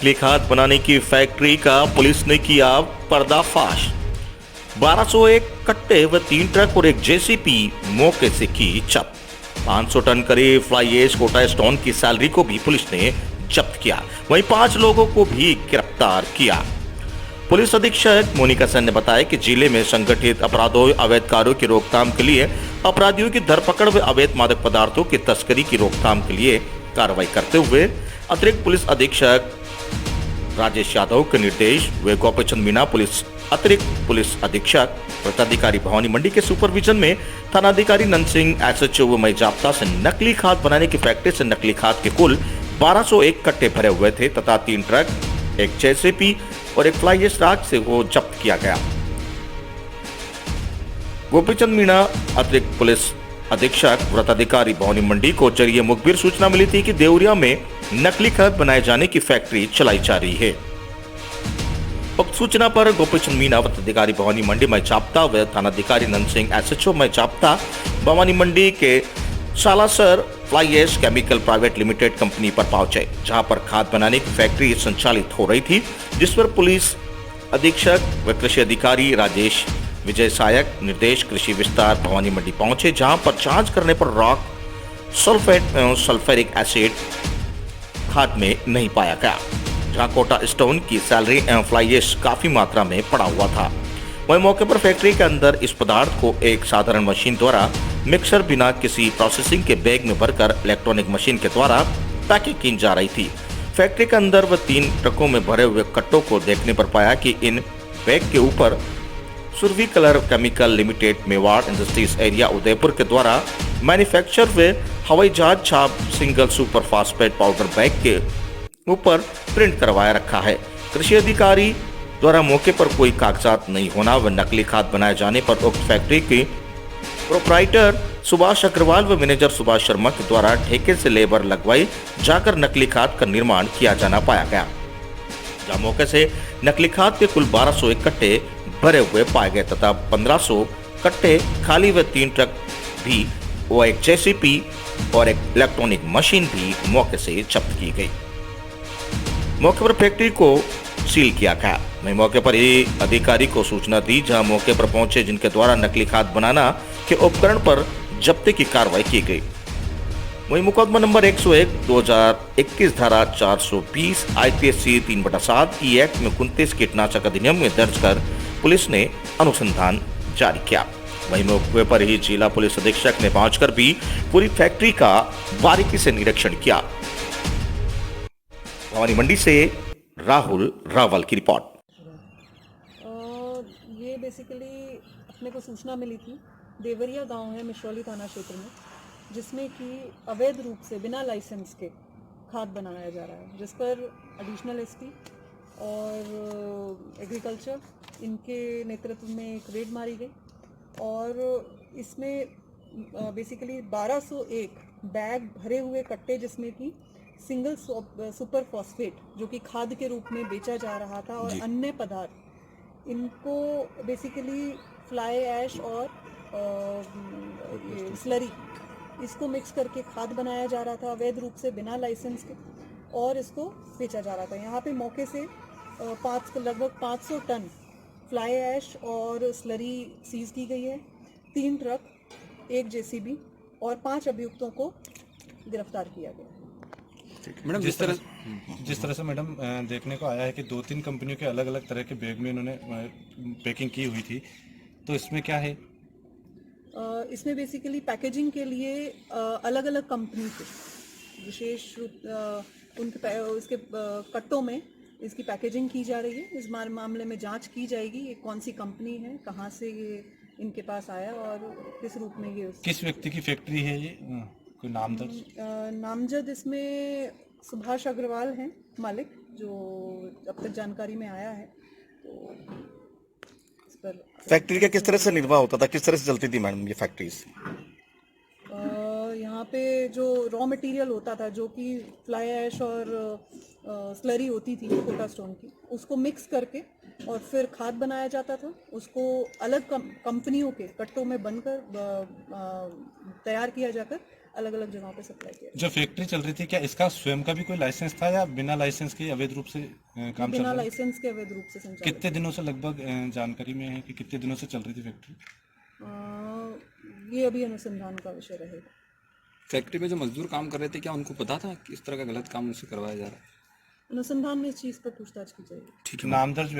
नकली खाद बनाने की फैक्ट्री का पुलिस ने किया पर्दाफाश। 1201 कट्टे व 3 ट्रक और एक जेसीबी मौके से की जब्त। 500 टन करीब फ्लाई ऐश कोटा स्टोन की सैलरी को भी पुलिस ने जब्त किया। वहीं 5 लोगों को भी गिरफ्तार किया। पुलिस अधीक्षक मोनिका सेन ने बताया कि जिले में संगठित अपराधों, अवैध कार्यों की रोकथाम के लिए अपराधियों की धरपकड़ व अवैध मादक पदार्थों की तस्करी की रोकथाम के लिए कार्रवाई करते हुए अतिरिक्त पुलिस अधीक्षक राजेश यादव के निर्देश व गोपीचंद मीणा पुलिस अतिरिक्त पुलिस अधीक्षक वृत्ताधिकारी भवानी मंडी के सुपरविजन में थानाधिकारी नंद सिंह, एसएचओ व मई जाप्ता से नकली खाद बनाने की फैक्ट्री से नकली खाद के कुल 1201 कट्टे भरे हुए थे तथा 3 ट्रक, एक जेसीबी और एक फ्लाई ऐश राख से वो जब्त किया गया। गोपीचंद मीणा अतिरिक्त पुलिस अधीक्षक वृत्ताधिकारी भवानी मंडी को जरिए मुखबिर सूचना मिली थी कि देवरिया में नकली खाद बनाए जाने की फैक्ट्री चलाई जा रही है। उक्त सूचना पर गोपीचंद मीणा वृत्ताधिकारी भवानी मंडी में चाप्ता व थानाधिकारी नंद सिंह, एसएचओ में चाप्ता भवानी मंडी के Salasar fly ash chemical private limited company पर पहुंचे, जहां पर खाद बनाने की फैक्ट्री संचालित हो रही थी, जिस पर पुलिस अधीक्षक व कृषि अधिकारी राजेश विजय सहायक निर्देश कृषि विस्तार भवानी मंडी पहुंचे, जहां पर जांच करने पर रॉक सल्फेट एवं सल्फ्यूरिक एसिड खाद में नहीं पाया गया, जहां कोटा स्टोन की सैलरी एवं फ्लाई ऐश काफी मात्रा में पड़ा हुआ था। वहीं मौके पर फैक्ट्री के अंदर इस पदार्थ को एक साधारण मशीन द्वारा मिक्सर बिना किसी प्रोसेसिंग के बैग में भरकर इलेक्ट्रॉनिक मशीन के द्वारा पैकिंग की जा रही थी। फैक्ट्री के अंदर व 3 ट्रकों में भरे हुए कट्टों को देखने पर पाया कि इन बैग के ऊपर Surbhi colour chemical limited Mewar industries area Udaipur के द्वारा मैन्युफैक्चर व हवाई जहाज छाप single super phosphate powder bag के ऊपर प्रिंट करवाया रखा है। कृषि अधिकारी द्वारा मौके पर कोई कागजात नहीं होना व नकली खाद बनाए जाने पर उक्त फैक्ट्री की प्रोप्राइटर सुभाष अग्रवाल व मैनेजर सुभाष शर्मा के द्वारा ठेके से लेबर लगवाई जाकर नकली खाद का निर्माण किया जाना पाया गया, जहां मौके से नकली खाद के कुल 1201 कट्टे भरे हुए पाए गए तथा 1500 कट्टे खाली व 3 ट्रक भी व एक जेसीबी और एक इलेक्ट्रॉनिक मशीन भी मौके से जब्त की गई। मौके पर फैक्ट्री को सील किया गया। वहीं मौके पर ही अधिकारी को सूचना दी, जहां मौके पर पहुंचे जिनके द्वारा नकली खाद बनाना के उपकरण पर जब्ती की कार्रवाई की गई। वहीं मुकदमा नंबर 101 2021 धारा 420 IPC 3/7 ई एक्ट में 29 कीटनाशक अधिनियम में दर्ज कर पुलिस ने अनुसंधान जारी किया। वहीं मौके पर ही जिला पुलिस अधीक्षक ने पहुंचकर भी पूरी फैक्ट्री का बारीकी से निरीक्षण किया। भवानी मंडी से राहुल रावल की रिपोर्ट। ये बेसिकली अपने को सूचना मिली थी, देवरिया गांव है मिश्रौली थाना क्षेत्र में, जिसमें कि अवैध रूप से बिना लाइसेंस के खाद बनाया जा रहा है, जिस पर एडिशनल एसपी और एग्रीकल्चर इनके नेतृत्व में एक रेड मारी गई और इसमें बेसिकली 1201 बैग भरे हुए कट्टे, जिसमें कि सिंगल सुपर फॉस्फेट जो कि खाद के रूप में बेचा जा रहा था और अन्य पदार्थ, इनको बेसिकली फ्लाई ऐश और स्लरी, इसको मिक्स करके खाद बनाया जा रहा था अवैध रूप से बिना लाइसेंस के और इसको बेचा जा रहा था। यहाँ पे मौके से लगभग 500 टन फ्लाई ऐश और स्लरी सीज की गई है, 3 ट्रक, एक जेसीबी और 5 अभियुक्तों को गिरफ्तार किया गया है। मैडम, जिस तरह से मैडम देखने को आया है कि 2-3 कंपनियों के अलग अलग तरह के बैग में इन्होंने पैकिंग की हुई थी, तो इसमें क्या है? इसमें बेसिकली पैकेजिंग के लिए अलग अलग कंपनी से विशेष उनके उसके कट्टों में इसकी पैकेजिंग की जा रही है। इस मामले में जांच की जाएगी ये कौन सी कंपनी है, कहां से ये इनके पास आया और किस रूप में ये किस व्यक्ति की फैक्ट्री है ये, कोई नाम दर्ज? नामजद इसमें सुभाष अग्रवाल हैं मालिक, जो अब तक जानकारी में आया है। तो इस पर फैक्ट्री का किस तरह से निर्वाह होता था, किस तरह से चलती थी मैडम ये फैक्ट्रीज? यहाँ पे जो रॉ मटेरियल होता था, जो कि फ्लाई ऐश और स्लरी होती थी कोटा स्टोन की, उसको मिक्स करके और फिर खाद बनाया जाता था। उसको अलग कंपनियों के कट्टों में बनकर तैयार किया जाकर अलग अलग जगहों पे सप्लाई किया जो फैक्ट्री चल रही थी, क्या इसका स्वयं का भी कोई लाइसेंस था या बिना लाइसेंस के अवैध रूप से काम चल बिना रहा है? लाइसेंस के अवैध रूप से संचालित। कितने दिनों से लगभग जानकारी में है कि कितने दिनों से चल रही थी फैक्ट्री? ये अभी अनुसंधान का विषय रहेगा। फैक्ट्री में जो मजदूर काम कर रहे थे, क्या उनको पता था कि इस तरह का गलत काम उनसे करवाया जा रहा है? अनुसंधान में इस चीज़ पर पूछताछ की जाएगी। ठीक है। नाम दर्ज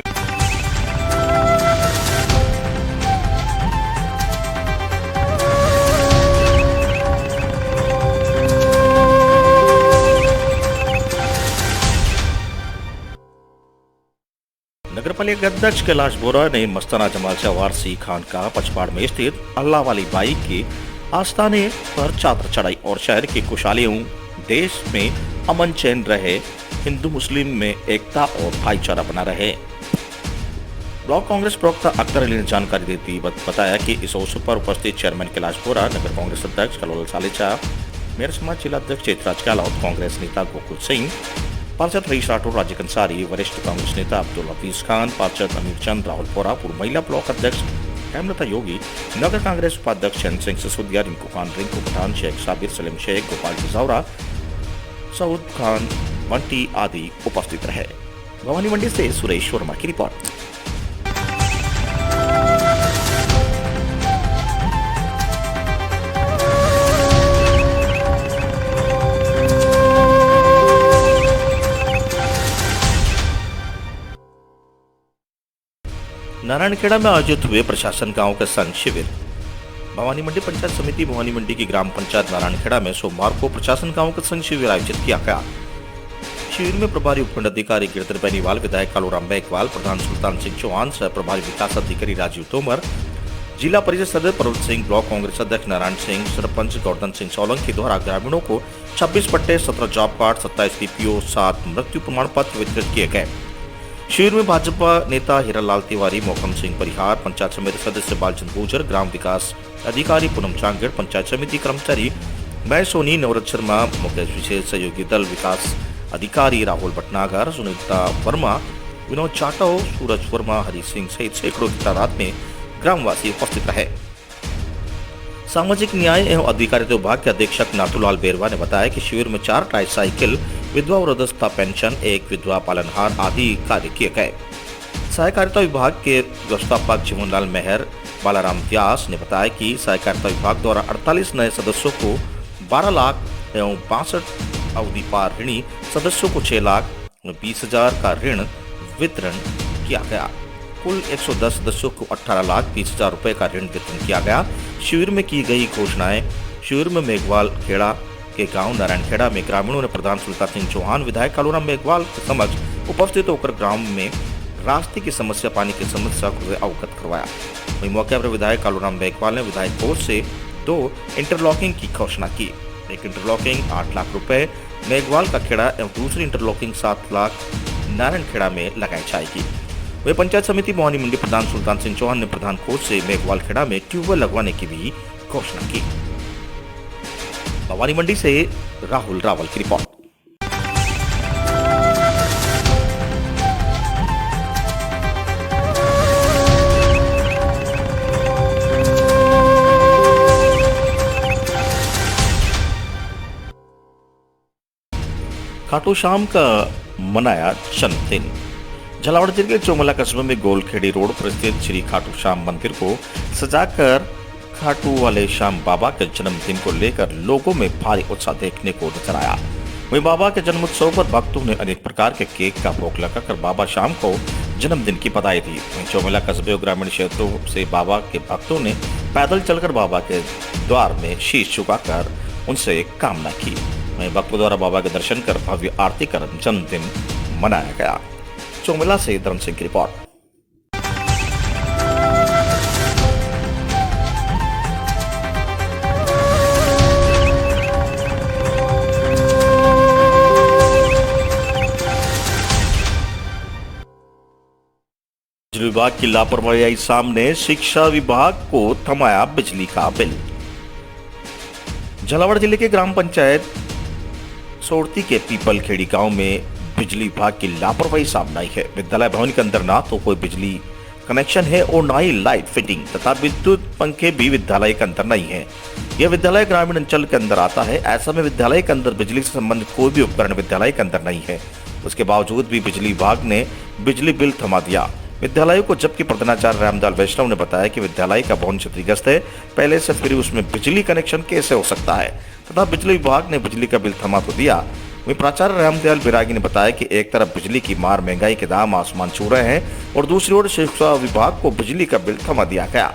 नगरपालिका अध्यक्ष कैलाश बोरा ने मस्ताना जमालचा वारसी खानकाह पचपाड़ में स्थित अल्लाह वाली बाई के आस्थाने पर चादर चढ़ाई और शहर के खुशहाली देश में अमन चैन रहे, हिंदू मुस्लिम में एकता और भाईचारा बना रहे। ब्लॉक कांग्रेस प्रवक्ता अख्तर अली ने जानकारी देती बताया कि इस अवसर पर उपस्थित चेयरमैन कैलाश बोरा, नगर कांग्रेस अध्यक्ष कलोल सालेचा, मेयर समाज जिला अध्यक्ष चेतराज गहलोत, कांग्रेस नेता गोकुल सिंह, पार्षद रईस राठौर, राजीव कंसारी, वरिष्ठ कांग्रेस नेता अब्दुल हफीज खान, पार्षद अमीर चंद, राहुल बोरा, पूर्व महिला ब्लॉक अध्यक्ष हेमलता योगी, नगर कांग्रेस उपाध्यक्ष चैन सिंह सिसोदिया, रिंकू खान, रिंकू पठान, शेख साबिर, सलीम शेख, गोपाल जिजावरा, सऊद खान, बंटी आदि उपस्थित रहे। भवानी मंडी से सुरेश वर्मा की रिपोर्ट। नारायणखेड़ा में आयोजित हुए प्रशासन गांव के संघ शिविर। भवानी मंडी पंचायत समिति भवानी मंडी की ग्राम पंचायत नारायणखेड़ा में सोमवार को प्रशासन गांव का संघ शिविर आयोजित किया गया। शिविर में प्रभारी उपखंड अधिकारी कीर्तन बेनीवाल, विधायक कालूराम बेकवाल, प्रधान सुल्तान सिंह चौहान, सह प्रभारी विकास अधिकारी राजीव तोमर, जिला परिषद सदस्य पर्वत सिंह, ब्लॉक कांग्रेस अध्यक्ष नारायण सिंह, सरपंच गोवर्धन सिंह सोलंकी द्वारा ग्रामीणों को 26 पट्टे, 17 जॉब कार्ड, 27 पीपीओ, 7 मृत्यु प्रमाण पत्र वितरित किए गए। शिविर में भाजपा नेता हीरालाल तिवारी, मोहकम सिंह परिहार, पंचायत समिति सदस्य बालचंद गुर्जर, ग्राम विकास अधिकारी पूनम चांगड़, पंचायत समिति कर्मचारी मैं सोनी, नवरत शर्मा, मुकेश विशेष सहयोगी दल विकास अधिकारी राहुल भटनागर, सुनीता वर्मा, विनोद चाटव, सूरज वर्मा, हरि सिंह सहित सैकड़ों की तादाद में ग्रामवासी उपस्थित रहे। सामाजिक न्याय एवं अधिकारिता विभाग के अधीक्षक नाथूलाल बेरवा ने बताया कि शिविर में 4 ट्राईसाइकिल, विधवा वृद्धावस्था पेंशन, 1 विधवा पालनहार आदि कार्य किए गए। सहकारिता विभाग के व्यवस्थापक जीवनलाल मेहर बालाराम व्यास ने बताया कि सहकारिता विभाग द्वारा 48 नए सदस्यों को 12 लाख एवं 62 अवधि पार ऋणी सदस्यों को 6,20,000 का ऋण वितरण किया गया। कुल 110 सदस्यों को 18,20,000 रुपए का ऋण वितरण किया गया। शिविर में की गई घोषणाएं। शिविर में मेघवाल खेड़ा के गांव नारायणखेड़ा में ग्रामीणों ने प्रधान सुल्तान सिंह चौहान, विधायक कालूराम मेघवाल के समक्ष उपस्थित होकर ग्राम में रास्ते की समस्या, पानी की समस्या को अवगत करवाया। वहीं मौके पर विधायक कालूराम मेघवाल ने विधायक कोष से 2 इंटरलॉकिंग की घोषणा की। एक इंटरलॉकिंग 8 लाख रुपए मेघवाल का खेड़ा एवं दूसरी इंटरलॉकिंग 7 लाख नारायणखेड़ा में लगाई जाएगी। वे पंचायत समिति भवानी मंडी प्रधान सुल्तान सिंह चौहान ने प्रधान कोष से मेघवाल खेड़ा में ट्यूबवेल लगवाने की भी घोषणा की। भवानी मंडी से राहुल रावल की रिपोर्ट। खाटू श्याम का मनाया जन्मदिन। झालावाड़ जिले के चौमला कस्बे में गोलखेड़ी रोड पर स्थित श्री खाटू श्याम मंदिर को सजाकर खाटू वाले श्याम बाबा के जन्मदिन को लेकर लोगों में भारी उत्साह देखने को नजर आया। वहीं बाबा के जन्मोत्सव पर भक्तों ने अनेक प्रकार के केक का भोग लगाकर बाबा श्याम को जन्मदिन की बधाई दी। वहीं चौमला कस्बे और ग्रामीण क्षेत्रों से बाबा के भक्तों ने पैदल चलकर बाबा के द्वार में शीश झुकाकर उनसे कामना की। वहीं भक्तों द्वारा बाबा के दर्शन कर भव्य आरती कर जन्मदिन मनाया गया। चौमला से धर्म सिंह की रिपोर्ट। बिजली विभाग की लापरवाही सामने, शिक्षा विभाग को थमाया बिजली का बिल। झालावाड़ जिले के ग्राम पंचायत सोड़ती के पीपलखेड़ी गांव में बिजली विभाग की लापरवाही सामने आई है। विद्यालय भवन के अंदर ना तो कोई बिजली कनेक्शन है और ना ही लाइट फिटिंग तथा विद्युत पंखे भी विद्यालय के अंदर नहीं है। यह विद्यालय ग्रामीण अंचल के अंदर आता है। ऐसा में विद्यालय के अंदर बिजली से संबंधित कोई भी उपकरण विद्यालय के अंदर नहीं है। उसके बावजूद भी बिजली विभाग ने बिजली बिल थमा दिया विद्यालय को, जबकि प्रधानाचार्य रामदाल वैष्णव ने बताया कि विद्यालय का भवन क्षतिग्रस्त है, पहले से फिर उसमें बिजली कनेक्शन कैसे हो सकता है तथा बिजली विभाग ने बिजली का बिल थमा तो दिया। वहीं प्राचार्य रामदयाल बिरागी ने बताया कि एक तरफ बिजली की मार, महंगाई के दाम आसमान छू रहे हैं और दूसरी ओर शिक्षा विभाग को बिजली का बिल थमा दिया गया,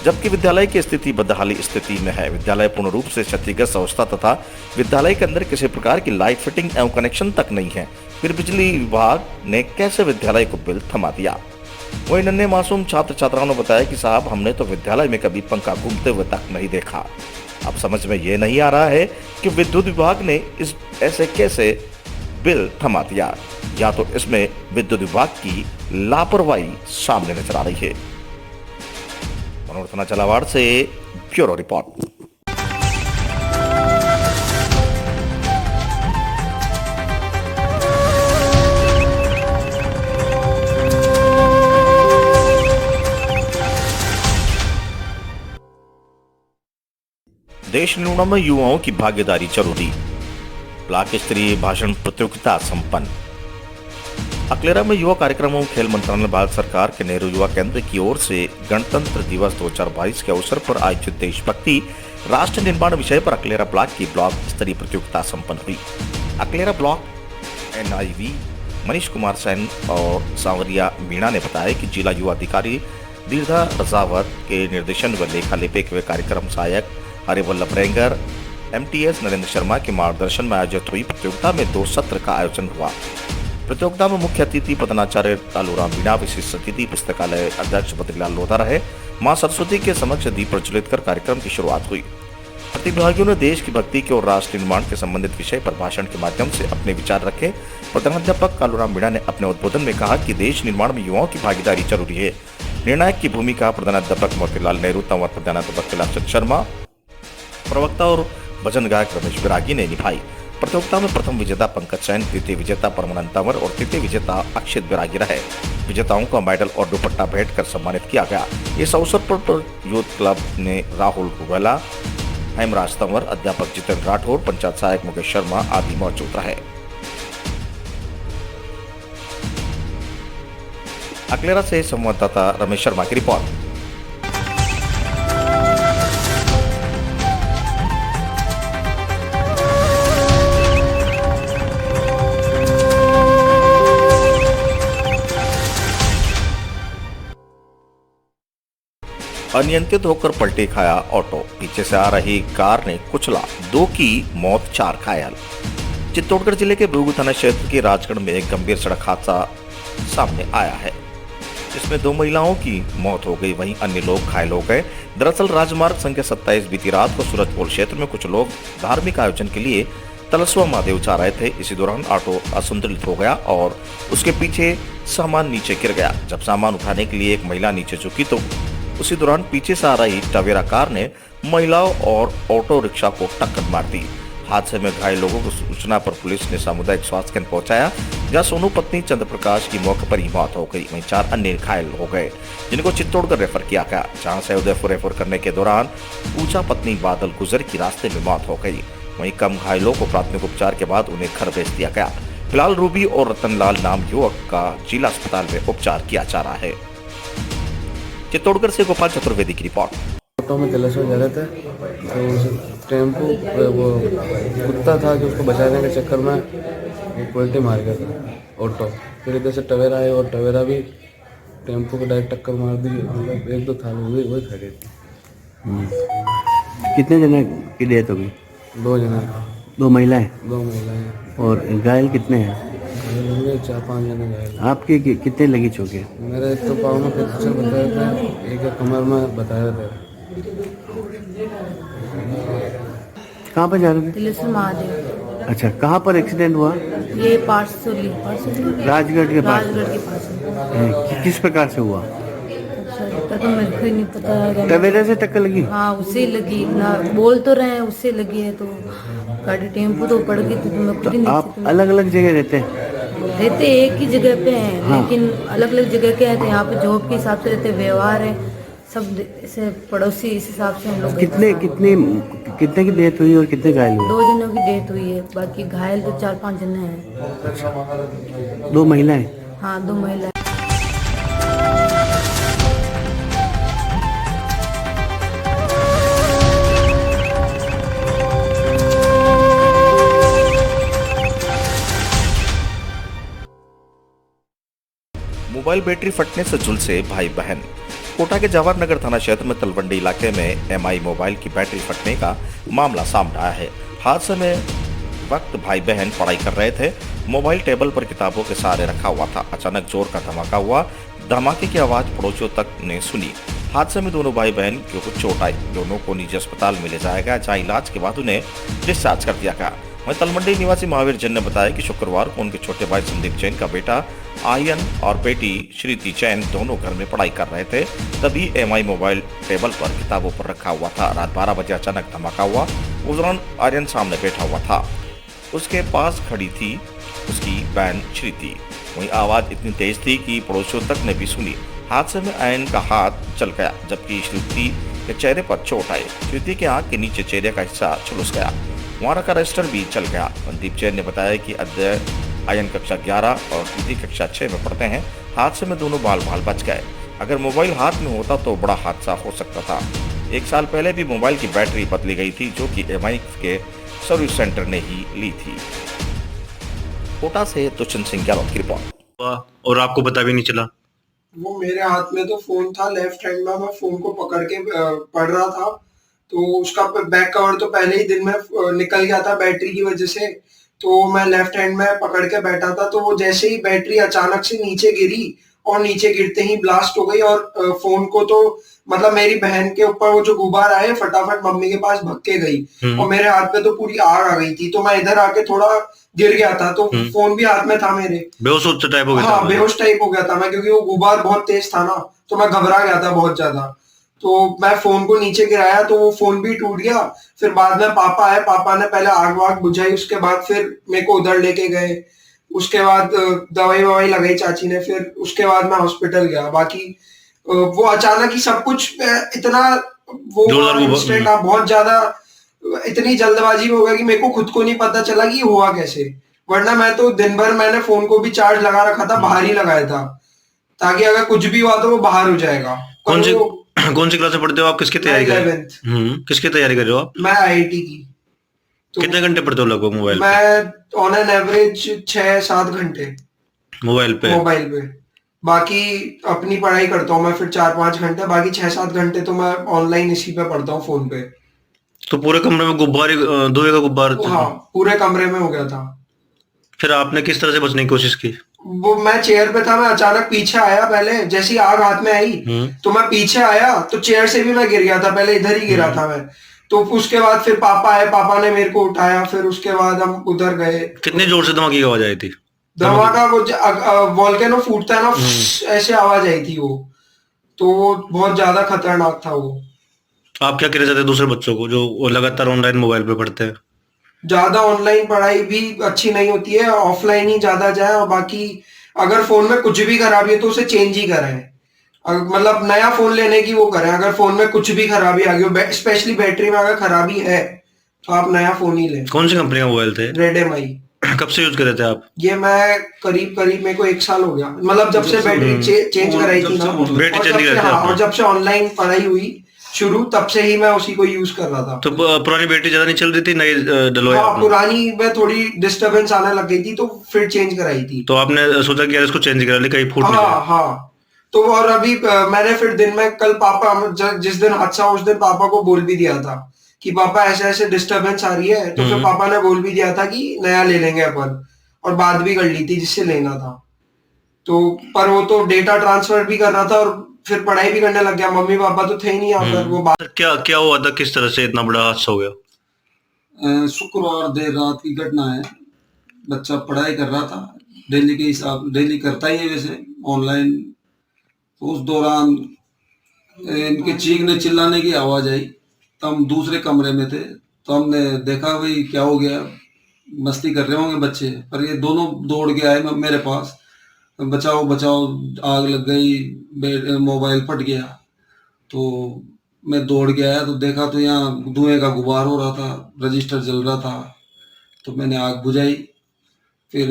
जबकि विद्यालय की स्थिति बदहाली स्थिति में है। विद्यालय पूर्ण रूप से क्षतिग्रस्त अवस्था तथा विद्यालय के अंदर किसी प्रकार की लाइट फिटिंग एवं कनेक्शन तक नहीं है, फिर बिजली विभाग ने कैसे विद्यालय को बिल थमा दिया। वही नन्हे मासूम छात्र छात्राओं ने बताया कि साहब, हमने तो विद्यालय में कभी पंखा घूमते हुए तक नहीं देखा। अब समझ में ये नहीं आ रहा है कि विद्युत विभाग ने इस ऐसे कैसे बिल थमा दिया, या तो इसमें विद्युत विभाग की लापरवाही सामने नजर आ रही है। मनोहर थाना चलावाड़ से ब्यूरो रिपोर्ट। देश निर्माण में युवाओं की भागीदारी जरूरी, ब्लॉक स्तरीय भाषण प्रतियोगिता संपन्न। अकलेरा में युवा कार्यक्रमों खेल मंत्रालय भारत सरकार के नेहरू युवा केंद्र की ओर से गणतंत्र दिवस 2022 के अवसर पर आयोजित देशभक्ति राष्ट्र निर्माण विषय पर अकलेरा ब्लॉक की ब्लॉक स्तरीय प्रतियोगिता संपन्न हुई। अकलेरा ब्लॉक NIV मनीष कुमार सेन और सांवरिया मीणा ने बताया कि जिला युवा अधिकारी दीर्घा रजावत के निर्देशन व लेखा लेखक व कार्यक्रम सहायक हरिवल्लभ रेंगर MTS नरेंद्र शर्मा के मार्गदर्शन में आयोजित हुई प्रतियोगिता में 2 सत्र का आयोजन हुआ। प्रतियोगिता में मुख्य अतिथि प्रधानाचार्य कालूराम मीणा, विशिष्ट अतिथि पुस्तकालय अध्यक्ष बद्रीलाल लोधा रहे। मां सरस्वती के समक्ष दीप प्रज्वलित कर कार्यक्रम की शुरुआत हुई। प्रतिभागियों ने देश की भक्ति के और राष्ट्र निर्माण के संबंधित विषय पर भाषण के माध्यम से अपने विचार रखे। प्रधानाध्यापक कालूराम मीणा ने अपने उद्बोधन में कहा कि देश निर्माण में युवाओं की भागीदारी जरूरी है। निर्णायक की भूमिका प्रधानाध्यापक मोतीलाल नेहरू, तंवर प्रधानाध्यापक कैलाश शर्मा, प्रवक्ता और भजन गायक रमेश बिरागी ने निभाई। प्रतियोगिता में प्रथम विजेता पंकज सैन, द्वितीय विजेता परमानंद तंवर और तृतीय विजेता अक्षित बिरागी रहे। विजेताओं को मेडल और दुपट्टा भेंट कर सम्मानित किया गया। इस अवसर पर यूथ क्लब ने राहुल रुबेला, हेमराज तंवर, अध्यापक जितेंद्र राठौर, पंचायत सहायक मुकेश शर्मा आदि मौजूद रहे। अकलेरा से संवाददाता रमेश शर्मा की रिपोर्ट। अनियंत्रित होकर पलटी खाया ऑटो, पीछे से आ रही कार ने कुचला, 2 की मौत, 4 घायल। चित्तौड़गढ़ जिले के भृगु थाना क्षेत्र के राजगढ़ में एक गंभीर सड़क हादसा सामने आया है, जिसमें 2 महिलाओं की मौत हो गई, वहीं अन्य लोग घायल हो गए। दरअसल राजमार्ग संख्या 27 बीती रात को सूरजपोल क्षेत्र में कुछ लोग धार्मिक आयोजन के लिए तलस्वा महादेव जा रहे थे। इसी दौरान ऑटो असंतुलित हो गया और उसके पीछे सामान नीचे गिर गया। जब सामान उठाने के लिए एक महिला नीचे झुकी तो उसी दौरान पीछे से आ रही टवेरा कार ने महिलाओं और ऑटो रिक्शा को टक्कर मार दी। हादसे में घायल लोगों को सूचना पर पुलिस ने सामुदायिक स्वास्थ्य केंद्र पहुंचाया, जहां सोनू पत्नी चंद्र प्रकाश की मौके पर ही मौत हो गई। वहीं 4 अन्य घायल हो गए, जिनको चित्तौड़गढ़ रेफर किया गया, जहां से उदयपुर रेफर करने के दौरान पूजा पत्नी बादल गुजर की रास्ते में मौत हो गई। वहीं कम घायलों को प्राथमिक उपचार के बाद उन्हें घर भेज दिया गया। फिलहाल रूबी और रतनलाल नाम युवक का जिला अस्पताल में उपचार किया जा रहा है। चित्तौड़गढ़ से गोपाल चतुर्वेदी की रिपोर्ट। ऑटो में तलस्वा जा रहे थे तो उस टेम्पो वो कुत्ता था कि उसको बचाने के चक्कर में वो पलटी मार गया था ऑटो। फिर इधर से टवेरा है और टवेरा भी टेम्पो को डायरेक्ट टक्कर मार दी। मतलब 1-2 था वही खड़े थे। कितने जने की डेथ हो गई? 2 जने। 2 महिलाएं? 2 महिलाएं। और घायल कितने हैं? 4-5 जने घायल। आपके कितने लगी चोटें? मेरे एक तो पाँव में फ्रैक्चर बताए थे, एक कमर में बताए थे। कहाँ पर जा रहे थे? तिलेश्वर महादेव। अच्छा, कहाँ पर एक्सीडेंट हुआ? ये पार्सली राजगढ़ के पास। राजगढ़ के पास। किस प्रकार से हुआ? तो मेरे को नहीं पता। टवेरा से टक्कर लगी? हाँ, उससे लगी ना, बोल तो रहे हैं उससे लगी है। तो गाड़ी टेम्पो तो पड़ गई थी, तो मैं खुद ही आप अलग अलग जगह रहते हैं? रहते एक ही जगह पे हैं, हाँ। लेकिन अलग अलग जगह के हैं। तो यहाँ पे जॉब के हिसाब से रहते, व्यवहार है सब ऐसे पड़ोसी, इस हिसाब से हम लोग कितने कितने कितने की डेथ हुई और कितने घायल हुए? 2 जनों की डेथ हुई है, बाकी घायल तो 4-5 जने हैं। 2 महिलाएं। हाँ, 2 महिला। मोबाइल बैटरी फटने से झुलसे भाई बहन। कोटा के जवाहर नगर थाना क्षेत्र में तलवंडी इलाके में एमआई मोबाइल की बैटरी फटने का मामला सामने आया है। हादसे में वक्त भाई बहन पढ़ाई कर रहे थे। मोबाइल टेबल पर किताबों के सहारे रखा हुआ था। अचानक जोर का धमाका हुआ। धमाके की आवाज पड़ोसियों तक ने सुनी। हादसे में दोनों भाई बहन को चोट आई। दोनों को निजी अस्पताल में ले जाया गया, जहाँ इलाज के बाद उन्हें डिस्चार्ज कर दिया गया। वहीं तलवंडी निवासी महावीर जैन ने बताया कि शुक्रवार को उनके छोटे भाई संदीप जैन का बेटा आयन और बेटी श्रीति जैन दोनों घर में पढ़ाई कर रहे थे। तभी एमआई मोबाइल टेबल पर किताबों पर रखा हुआ था। रात 12 बजे अचानक धमाका हुआ। उस दौरान आर्यन सामने बैठा हुआ था। उसके पास खड़ी थी उसकी बहन श्रीति। वहीं आवाज इतनी तेज थी कि पड़ोसियों तक ने भी सुनी। हादसे में आयन का हाथ चल गया, जबकि श्रुति के चेहरे पर चोट आई। श्रुति के आंख के नीचे चेहरे का हिस्सा झुलस गया। वहां का रजिस्टर भी चल गया। संदीप जैन ने बताया कि अध्यय आयन कक्षा 11 और श्रुति कक्षा 6 में पढ़ते हैं। हादसे में दोनों बाल बच गए। अगर मोबाइल हाथ में होता तो बड़ा हादसा हो सकता था। 1 साल पहले भी मोबाइल की बैटरी बदली गई थी, जो कि एमआई के सर्विस सेंटर ने ही ली थी। कोटा से दुष्यंत सिंह गहलोत की रिपोर्ट। और आपको पता भी नहीं चला? वो मेरे हाथ में तो फोन था, लेफ्ट हैंड में मैं फोन को पकड़ के पढ़ रहा था, तो उसका बैक कवर तो पहले ही दिन में निकल गया था बैटरी की वजह से। तो मैं लेफ्ट हैंड में पकड़ के बैठा था, तो वो जैसे ही बैटरी अचानक से नीचे गिरी और नीचे गिरते ही ब्लास्ट हो गई। और फोन को तो मतलब मेरी बहन के ऊपर वो जो गुब्बार आए, फटाफट मम्मी के पास भाग के गई और मेरे हाथ पे तो पूरी आग आ गई थी। तो मैं इधर आके थोड़ा गिर गया था, तो फोन भी हाथ में था मेरे। बेहोश टाइप हो गया था? हाँ, बेहोश टाइप हो गया था मैं, क्योंकि वो गुब्बार बहुत तेज था ना, तो मैं घबरा गया था बहुत ज्यादा। तो मैं फोन को नीचे गिराया तो वो फोन भी टूट गया। फिर बाद में पापा आए, पापा ने पहले आग वाग बुझाई, उसके बाद फिर मेरे को उधर लेके गए। उसके बाद दवाई ववाई लगाई चाची ने, फिर उसके बाद मैं हॉस्पिटल गया। बाकी वो अचानक ही सब कुछ इतना वो इंस्टेंट बहुत ज्यादा इतनी जल्दबाजी में हो गया कि मेरे को खुद को नहीं पता चला कि हुआ कैसे। वरना मैं तो दिन भर मैंने फोन को भी चार्ज लगा रखा था, बाहर ही लगाया था, ताकि अगर कुछ भी हुआ तो वो बाहर हो जाएगा। कौन सी क्लास में पढ़ते हो आप? किसकी तैयारी कर रहे हो? किसकी तैयारी कर रहे हो आप? मैं आईआईटी की। तो कितने घंटे पढ़ते हो लगभग मोबाइल? मैं ऑन एन एवरेज 6-7 घंटे मोबाइल पे। बाकी अपनी पढ़ाई करता हूँ मैं फिर 4-5 घंटे। बाकी 6-7 घंटे तो मैं ऑनलाइन इसी पे पढ़ता हूँ, फोन पे। तो पूरे कमरे में गुब्बारे, धुएं का गुब्बार? हाँ, पूरे कमरे में हो गया था। फिर आपने किस तरह से बचने की कोशिश की? वो मैं चेयर पे था, मैं अचानक पीछे आया। पहले जैसी आग हाथ में आई तो मैं पीछे आया, तो चेयर से भी मैं गिर गया था। पहले इधर ही गिरा था मैं। तो उसके बाद फिर पापा आए, पापा ने मेरे को उठाया। फिर उसके बाद हम उधर गए। कितने जोर से धमाके की आवाज आई थी? धमाका वो वोल्केनो फूटता है ना, ऐसे आवाज आई थी वो। तो बहुत ज्यादा खतरनाक था वो। आप क्या कहना चाहते हैं दूसरे बच्चों को जो लगातार ऑनलाइन मोबाइल पे पढ़ते हैं? ज्यादा ऑनलाइन पढ़ाई भी अच्छी नहीं होती है, ऑफलाइन ही ज्यादा जाए। और बाकी अगर फोन में कुछ भी खराबी है तो उसे चेंज ही करें। मतलब नया फोन लेने की वो करें। अगर फोन में कुछ भी खराबी आ गई, स्पेशली बैटरी में अगर खराबी है, तो आप नया फोन ही लें। कौन सी कंपनी का मोबाइल थे? रेडमी। कब से यूज कर रहे थे आप? ये मैं करीब मेरे को 1 साल हो गया। मतलब जब से बैटरी चेंज कराई थी ना, और जब से ऑनलाइन पढ़ाई हुई शुरू, तब से ही मैं उसी को यूज कर रहा था। तो पुरानी बैटरी ज्यादा नहीं चल रही थी, नई डलवाई? हाँ, पुरानी में थोड़ी डिस्टरबेंस आने लग गई थी, तो फिर चेंज कराई थी। तो आपने सोचा कि यार इसको चेंज करा ले, कहीं फूट नहीं जाए? हाँ। तो और अभी मैंने फिर दिन में कल पापा जिस दिन हादसा उस दिन पापा को बोल भी दिया था कि पापा ऐसे डिस्टरबेंस आ रही है। तो फिर पापा ने बोल भी दिया था कि नया ले लेंगे अपन, और बात भी कर ली थी जिससे लेना था। तो पर वो तो डेटा ट्रांसफर भी कर रहा था और फिर पढ़ाई भी करने लग गया। मम्मी पापा तो थे ही नहीं यहाँ पर। वो बात क्या हुआ था? किस तरह से इतना बड़ा हादसा हो गया? शुक्रवार देर रात की घटना है। बच्चा पढ़ाई कर रहा था, डेली के हिसाब डेली करता ही है वैसे ऑनलाइन। तो उस दौरान इनके चीखने चिल्लाने की आवाज आई। तो हम दूसरे कमरे में थे, तो हमने देखा भाई क्या हो गया। मस्ती कर रहे होंगे बच्चे, पर ये दोनों दौड़ के आए मेरे पास, बचाओ बचाओ, आग लग गई, मोबाइल फट गया। तो मैं दौड़ के आया तो देखा तो यहाँ धुएं का गुबार हो रहा था, रजिस्टर जल रहा था। तो मैंने आग बुझाई, फिर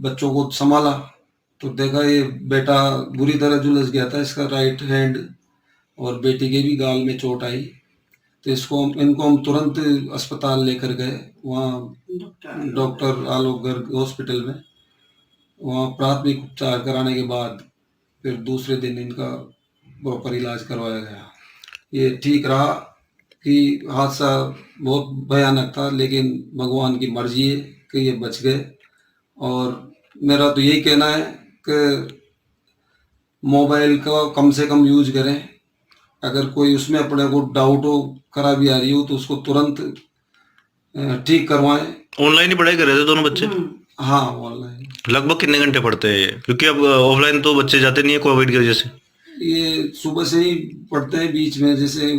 बच्चों को संभाला तो देखा ये बेटा बुरी तरह झुलस गया था, इसका राइट हैंड, और बेटी के भी गाल में चोट आई। तो इनको हम तुरंत अस्पताल लेकर गए, वहाँ डॉक्टर आलोक गर्ग हॉस्पिटल में। वहाँ प्राथमिक उपचार कराने के बाद फिर दूसरे दिन इनका प्रॉपर इलाज करवाया गया। ये ठीक रहा कि हादसा बहुत भयानक था, लेकिन भगवान की मर्जी है कि ये बच गए। और मेरा तो यही कहना है कि मोबाइल का कम से कम यूज करें। अगर कोई उसमें अपने को डाउट हो, खराबी आ रही हो, तो उसको तुरंत ठीक करवाएं। ऑनलाइन ही पढ़ाई कर रहे थे दोनों बच्चे? हाँ, ऑनलाइन। लगभग कितने घंटे पढ़ते हैं? क्योंकि अब ऑफलाइन तो बच्चे जाते नहीं है कोविड की वजह से। ये सुबह से ही पढ़ते हैं, बीच में जैसे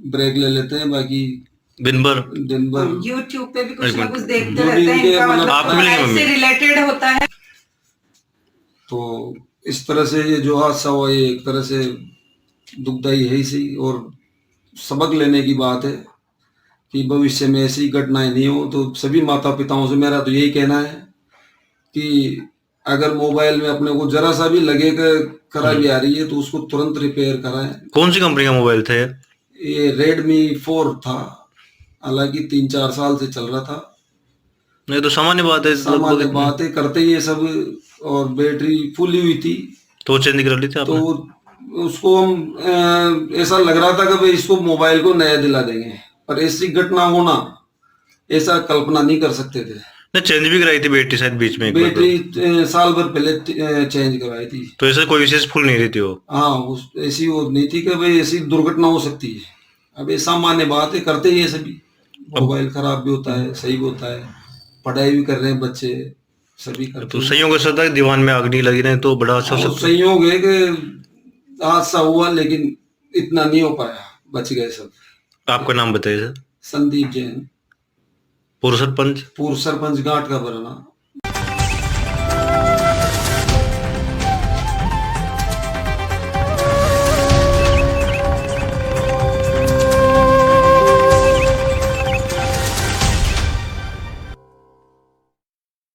ब्रेक ले लेते हैं, बाकी दिन भर यूट्यूब पे भी कुछ ना कुछ देखते रहते हैं, इनका मतलब इससे रिलेटेड होता है। तो इस तरह से ये जो हादसा हुआ, ये एक तरह से दुखदाई है ही सही, और सबक लेने की बात है कि भविष्य में ऐसी घटनाएं नहीं हो। तो सभी माता पिताओं से मेरा तो यही कहना है कि अगर मोबाइल में अपने को जरा सा भी लगे कि खराबी आ रही है तो उसको तुरंत रिपेयर कराएं। कौन सी कंपनी का मोबाइल था ये Redmi 4 था, हालांकि 3-4 साल से चल रहा था। नहीं तो सामान्य बात है, सामान्य बात है, करते ही ये सब। और बैटरी फुल हुई थी तो चेंज कर ली थी आपने? तो उसको हम ऐसा लग रहा था कि भाई इसको मोबाइल को नया दिला देंगे, पर ऐसी घटना होना ऐसा कल्पना नहीं कर सकते थे। नहीं, चेंज भी कराई थी बैटरी शायद बीच में? बैटरी साल भर पहले चेंज करवाई थी। तो ऐसा कोई विशेष फुल नहीं रही थी वो? हाँ, ऐसी वो नहीं थी कि भाई ऐसी दुर्घटना हो सकती है। अब ये सामान्य बात है, करते ही है सभी। मोबाइल खराब भी होता है, सही भी होता है, पढ़ाई भी कर रहे हैं बच्चे, सभी करते हैं। तो संयोग ऐसा था दीवान में आग नहीं लगी, नहीं तो बड़ा अच्छा हो सकता। संयोग है कि हादसा हुआ, लेकिन इतना नहीं हो पाया, बच गए सब। आपका नाम बताइए सर। संदीप जैन, पूर्व सरपंच घाट का बरना।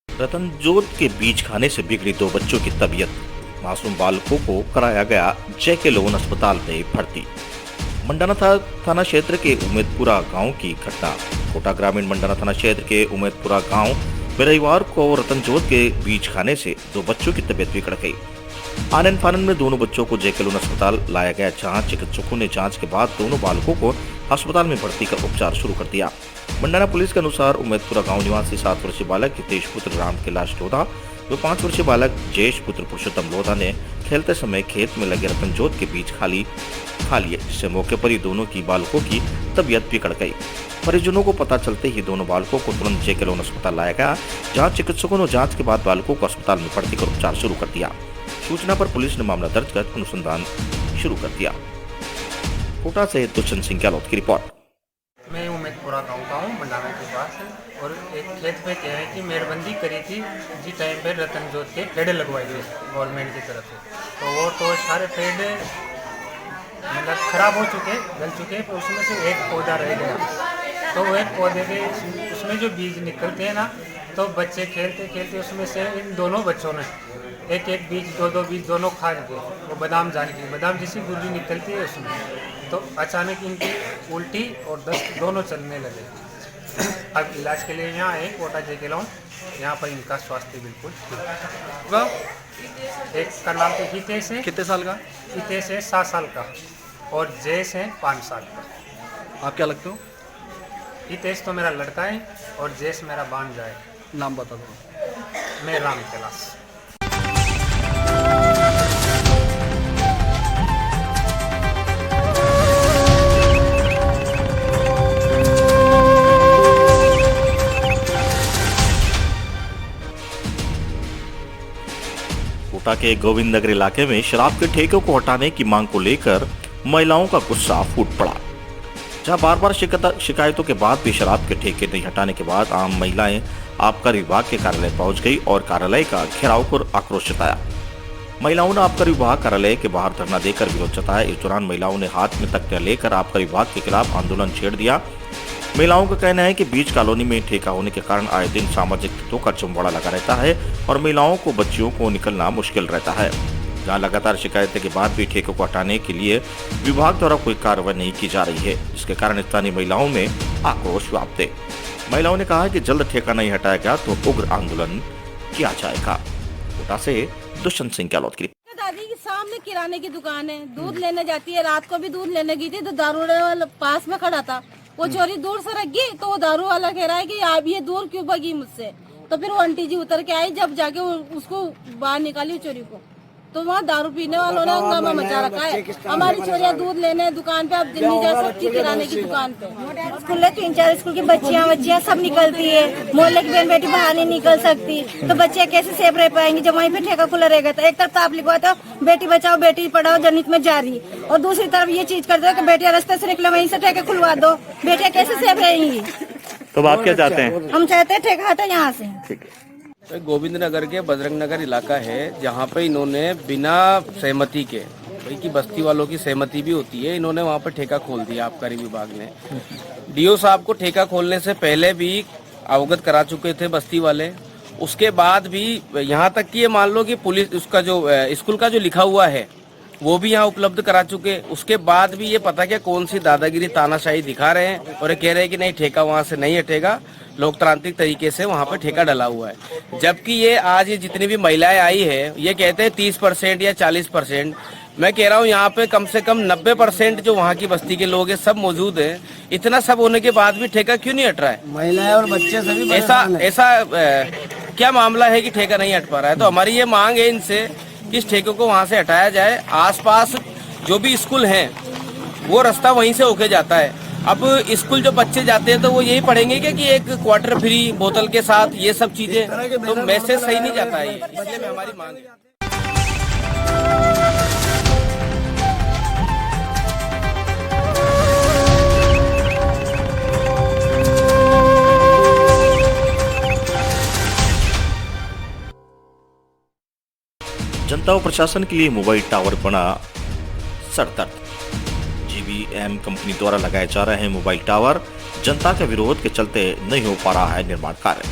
रतनजोत के बीज खाने से बिगड़ी 2 बच्चों की तबीयत। मासूम बालकों को कराया गया JK लोन अस्पताल में भर्ती। मंडाना थाना क्षेत्र के उमेदपुरा गांव की घटना। कोटा ग्रामीण मंडाना थाना क्षेत्र के उमेदपुरा गांव में रविवार को रतनजोत के बीज खाने से 2 बच्चों की तबीयत बिगड़ गई। आनन फानन में दोनों बच्चों को JK लोन अस्पताल लाया गया, जहां चिकित्सकों ने जांच के बाद दोनों बालकों को अस्पताल में भर्ती कर उपचार शुरू कर दिया। मंडाना पुलिस के अनुसार उमेदपुरा गांव निवासी 7 वर्षीय बालक हितेश पुत्र राम कैलाश लोधा व 5 वर्षीय बालक जयेश पुत्र पुरुषोत्तम लोधा ने खेलते समय खेत में लगे रतनजोत के बीज खा लिए, जिससे मौके पर ही दोनों की बालकों की तबीयत बिगड़ गई। परिजनों को पता चलते ही दोनों बालकों को तुरंत JK लोन अस्पताल लाया गया, जहां चिकित्सकों ने जांच के बाद बालकों को अस्पताल में भर्ती कर उपचार शुरू कर दिया। सूचना पर पुलिस ने मामला दर्ज कर अनुसंधान शुरू कर दिया। कोटा से दुष्यंत सिंह गहलोत की रिपोर्ट। मैं उमेदपुरा गाँव का हूँ, मंडाना के पास है। और एक खेत पे क्या है कि मेड़बंदी करी थी जी टाइम पे रतनजोत के पेड़ लगवाए थे गवर्नमेंट की तरफ से। तो वो तो सारे पेड़ मतलब खराब हो चुके, गल चुके, तो उसमें से एक पौधा रह गया। तो वो एक पौधे के उसमें जो बीज निकलते हैं ना, तो बच्चे खेलते खेलते उसमें से इन दोनों बच्चों ने एक बीज, 2 बीज दोनों खा लिए। वो बादाम जान की बादाम जैसी गुर्जी निकलती है उसमें, तो अचानक इनकी उल्टी और दस्त दोनों चलने लगे। अब इलाज के लिए यहाँ आए कोटा JK लोन, यहाँ पर इनका स्वास्थ्य बिल्कुल ठीक है। एक का नाम तो हितेश है। कितने साल का? हितेश है 7 साल का, और जयेश है 5 साल का। आप क्या लगते हो? हितेश तो मेरा लड़का है और जयेश मेरा भांजा है। नाम बता दो। मैं राम कैलाश। कोटा के गोविंद नगर इलाके में शराब के ठेकों को हटाने की मांग को लेकर महिलाओं का गुस्सा फूट पड़ा। जहां बार बार शिकायतों के बाद भी शराब के ठेके नहीं हटाने के बाद आम महिलाएं आबकारी विभाग के कार्यालय पहुंच गई और कार्यालय का घेराव कर आक्रोश जताया। महिलाओं ने आबकारी विभाग कार्यालय के बाहर धरना देकर विरोध जताया। इस दौरान महिलाओं ने हाथ में तख्तियां लेकर आबकारी विभाग के खिलाफ आंदोलन छेड़ दिया। महिलाओं का कहना है कि बीच कॉलोनी में ठेका होने के कारण आए दिन सामाजिक तत्वों का जमवाड़ा लगा रहता है और महिलाओं को बच्चियों को निकलना मुश्किल रहता है। जहां लगातार शिकायतें के बाद भी ठेके को हटाने के लिए विभाग द्वारा कोई कार्रवाई नहीं की जा रही है, जिसके कारण स्थानीय महिलाओं में आक्रोश व्याप्त है। महिलाओं ने कहा कि जल्द ठेका नहीं हटाया गया तो उग्र आंदोलन किया जाएगा। कोटा से दुष्यंत सिंह गहलोत की दादी के सामने किराने की दुकान है, दूध लेने जाती है। रात को भी दूध लेने गई थी तो दारू वाला पास में खड़ा था, वो चोरी दूर से रख गई तो वो दारू वाला कह रहा है कि आप ये दूर क्यों भगी मुझसे। तो फिर वो आंटी जी उतर के आई, जब जाके उसको बाहर निकाली चोरी को, तो वहाँ दारू पीने वालों ने हंगामा मचा रखा है। हमारी चोरियाँ दूध लेने दुकान पे अब दिन नहीं जा सकती, किराने की दुकान पे। स्कूल में 3-4 स्कूल की बच्चियाँ सब निकलती है, मोहल्ले की बहन बेटी बाहर नहीं निकल सकती, तो बच्चियाँ कैसे सेफ रह पाएंगी जब वहीं पे ठेका खुला रहेगा। तो एक तरफ तो आप लिखवा तो बेटी बचाओ बेटी पढ़ाओ जनहित में जारी, और दूसरी तरफ ये चीज करते हो कि बेटियाँ रास्ते से निकले वहीं से ठेके खुलवा दो, बेटियाँ कैसे सेफ रहेंगी। तो आप क्या चाहते हैं? हम चाहते हैं ठेका हटा यहाँ से। गोविंद नगर के बजरंग नगर इलाका है, जहाँ पे इन्होंने बिना सहमति के, भाई की बस्ती वालों की सहमति भी होती है, इन्होंने वहाँ पे ठेका खोल दिया आबकारी विभाग ने। डीओ साहब को ठेका खोलने से पहले भी अवगत करा चुके थे बस्ती वाले। उसके बाद भी यहाँ तक कि ये मान लो कि पुलिस उसका जो स्कूल का जो लिखा हुआ है वो भी यहाँ उपलब्ध करा चुके। उसके बाद भी ये पता क्या कौन सी दादागिरी तानाशाही दिखा रहे हैं और ये कह रहे हैं कि नहीं ठेका वहाँ से नहीं हटेगा, लोकतांत्रिक तरीके से वहाँ पर ठेका डला हुआ है। जबकि ये आज ये जितनी भी महिलाएं आई है ये कहते हैं 30% या 40%। मैं कह रहा हूँ यहाँ पे कम से कम 90% जो वहाँ की बस्ती के लोग हैं सब मौजूद हैं। इतना सब होने के बाद भी ठेका क्यों नहीं हट रहा है? महिलाएं और बच्चे सभी ऐसा क्या मामला है कि ठेका नहीं हट पा रहा है? तो हमारी ये मांग है इनसे कि इस ठेके को वहाँ से हटाया जाए। आसपास जो भी स्कूल हैं वो रास्ता वहीं से होके जाता है। अब स्कूल जो बच्चे जाते हैं तो वो यही पढ़ेंगे कि एक क्वार्टर फ्री बोतल के साथ ये सब चीजें, तो मैसेज सही नहीं जाता है, इसलिए में हमारी मांग है। जनता और प्रशासन के लिए मोबाइल टावर बना सरदर्द। जीबीएम कंपनी द्वारा लगाए जा रहे हैं मोबाइल टावर, जनता के विरोध के चलते नहीं हो पा रहा है निर्माण कार्य।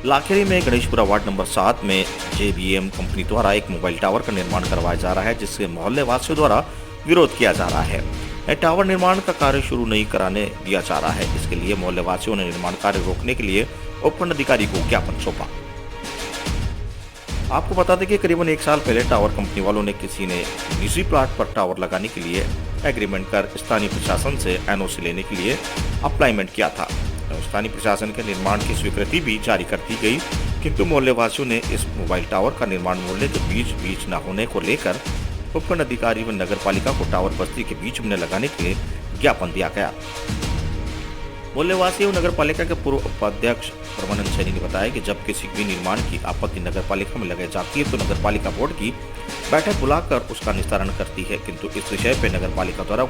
लाखेरी में गणेशपुरा वार्ड नंबर 7 में जेबीएम कंपनी द्वारा एक मोबाइल टावर का निर्माण करवाया जा रहा है, जिससे मोहल्ले वासियों द्वारा विरोध किया जा रहा है। टावर निर्माण का कार्य शुरू नहीं कराने दिया जा रहा है। इसके लिए मोहल्ले वासियों ने निर्माण कार्य रोकने के लिए उपखंड अधिकारी को ज्ञापन सौंपा। आपको बता दें कि करीबन 1 साल पहले टावर कंपनी वालों ने किसी ने निजी प्लाट पर टावर लगाने के लिए एग्रीमेंट कर स्थानीय प्रशासन से एनओसी लेने के लिए अप्लाईमेंट किया था। स्थानीय प्रशासन के निर्माण की स्वीकृति भी जारी कर दी गई, किंतु मोहल्ले वासियों ने इस मोबाइल टावर का निर्माण मोहल्ले के बीच न होने को लेकर उपखंड अधिकारी व नगर पालिका को टावर बस्ती के बीच में लगाने के लिए ज्ञापन दिया गया। मोहल्ले वासी और नगर पालिका के पूर्व उपाध्यक्ष परमानंद सैनी ने बताया कि जब किसी भी निर्माण की आपत्ति नगर पालिका में लगाई जाती है तो नगर पालिका बोर्ड की बैठक बुलाकर उसका निस्तारण करती है, किंतु इस विषय पर नगर पालिका द्वारा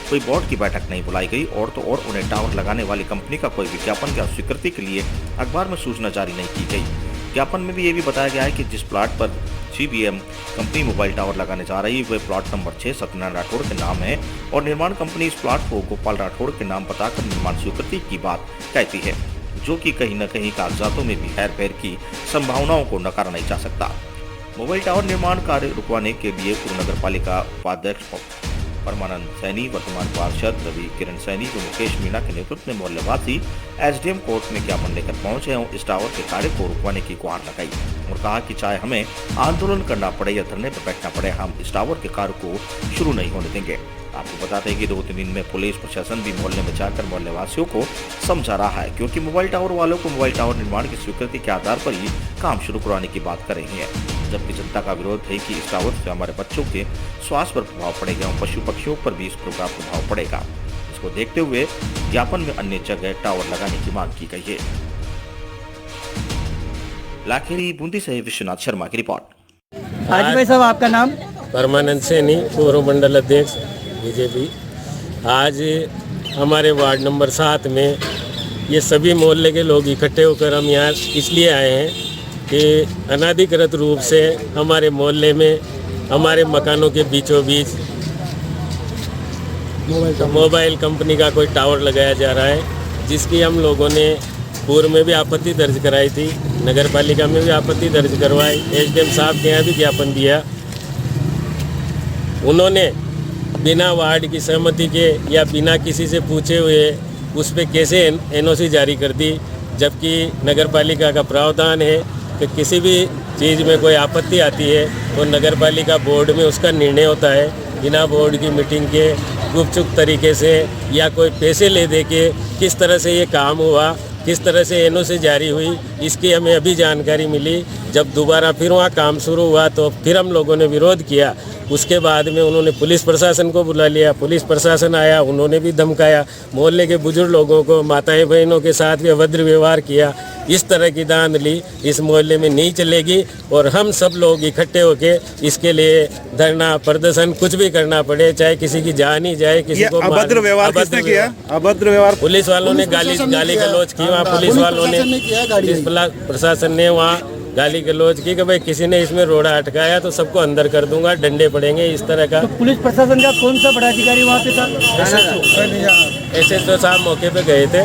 कोई बोर्ड की बैठक नहीं बुलाई गई और तो और उन्हें टावर लगाने वाली कंपनी का कोई विज्ञापन या स्वीकृति के लिए अखबार में सूचना जारी नहीं की गई। ज्ञापन में भी ये भी बताया गया है कि जिस प्लाट पर जीबीएम कंपनी मोबाइल टावर लगाने जा रही है वह प्लाट नंबर 6 सत्यनारायण राठौड़ के नाम है और निर्माण कंपनी इस प्लाट को गोपाल राठौड़ के नाम बताकर निर्माण स्वीकृति की बात कहती है, जो कि कहीं न कहीं कागजातों में भी हेर फेर की संभावनाओं को नकारा नहीं जा सकता। मोबाइल टावर निर्माण कार्य रुकवाने के लिए पूर्व नगर पालिका उपाध्यक्ष परमानंद सैनी, वर्तमान पार्षद रवि किरण सैनी व मुकेश मीणा के नेतृत्व में मोहल्लेवासी एसडीएम कोर्ट में ज्ञापन लेकर पहुंचे और इस टावर के कार्य को रुकवाने की गुहार लगाई और कहा कि चाहे हमें आंदोलन करना पड़े या धरने पर बैठना पड़े, हम इस टावर के कार्य को शुरू नहीं होने देंगे। आपको बताते हैं कि 2-3 दिन में पुलिस प्रशासन भी मोहल्ले में जाकर मोहल्ले वासियों को समझा रहा है, क्योंकि मोबाइल टावर वालों को मोबाइल टावर निर्माण की स्वीकृति के आधार पर ही काम शुरू करवाने की बात कर रही है, जबकि जनता का विरोध है कि इस टावर से हमारे बच्चों के स्वास्थ्य पर प्रभाव पड़ेगा और पशु पक्षियों पर भी इस प्रभाव पड़ेगा। इसको देखते हुए ज्ञापन में अन्य जगह टावर लगाने की मांग की गई है। लाखेरी बूंदी से विश्वनाथ शर्मा की रिपोर्ट। आज भाई साहब आपका नाम? परमानंद सैनी, पूर्व मंडल अध्यक्ष बीजेपी। आज हमारे वार्ड नंबर 7 में ये सभी मोहल्ले के लोग इकट्ठे होकर हम यहाँ इसलिए आए हैं कि अनाधिकृत रूप से हमारे मोहल्ले में हमारे मकानों के बीचों बीच मोबाइल कंपनी का कोई टावर लगाया जा रहा है, जिसकी हम लोगों ने पूर्व में भी आपत्ति दर्ज कराई थी, नगर पालिका में भी आपत्ति दर्ज करवाई, एसडीएम साहब के यहाँ भी ज्ञापन दिया। उन्होंने बिना वार्ड की सहमति के या बिना किसी से पूछे हुए उस पर कैसे एनओसी जारी कर दी, जबकि नगर पालिका का प्रावधान है कि किसी भी चीज़ में कोई आपत्ति आती है तो नगर पालिका बोर्ड में उसका निर्णय होता है, बिना बोर्ड की मीटिंग के गुपचुप तरीके से या कोई पैसे ले दे के किस तरह से ये काम हुआ, किस तरह से एनओसी जारी हुई, इसकी हमें अभी जानकारी मिली। जब दोबारा फिर वहाँ काम शुरू हुआ तो फिर हम लोगों ने विरोध किया। उसके बाद में उन्होंने पुलिस प्रशासन को बुला लिया, पुलिस प्रशासन आया, उन्होंने भी धमकाया, मोहल्ले के बुजुर्ग लोगों को, माताएं बहनों के साथ भी अभद्र व्यवहार किया। इस तरह की धांधली इस मोहल्ले में नहीं चलेगी और हम सब लोग इकट्ठे होके इसके लिए धरना प्रदर्शन कुछ भी करना पड़े, चाहे किसी की जान ही जाए, किसी को अभद्र व्यवहार किसने किया? अभद्र व्यवहार पुलिस वालों ने गाली गलौज की। वहाँ पुलिस वालों ने, पुलिस प्रशासन ने वहाँ गाली गलौज की कि भाई किसी ने इसमें रोड़ा अटकाया तो सबको अंदर कर दूंगा, डंडे पड़ेंगे, इस तरह का। तो पुलिस प्रशासन का कौन सा पदाधिकारी वहाँ पे था? एसएचओ साहब मौके पे गए थे।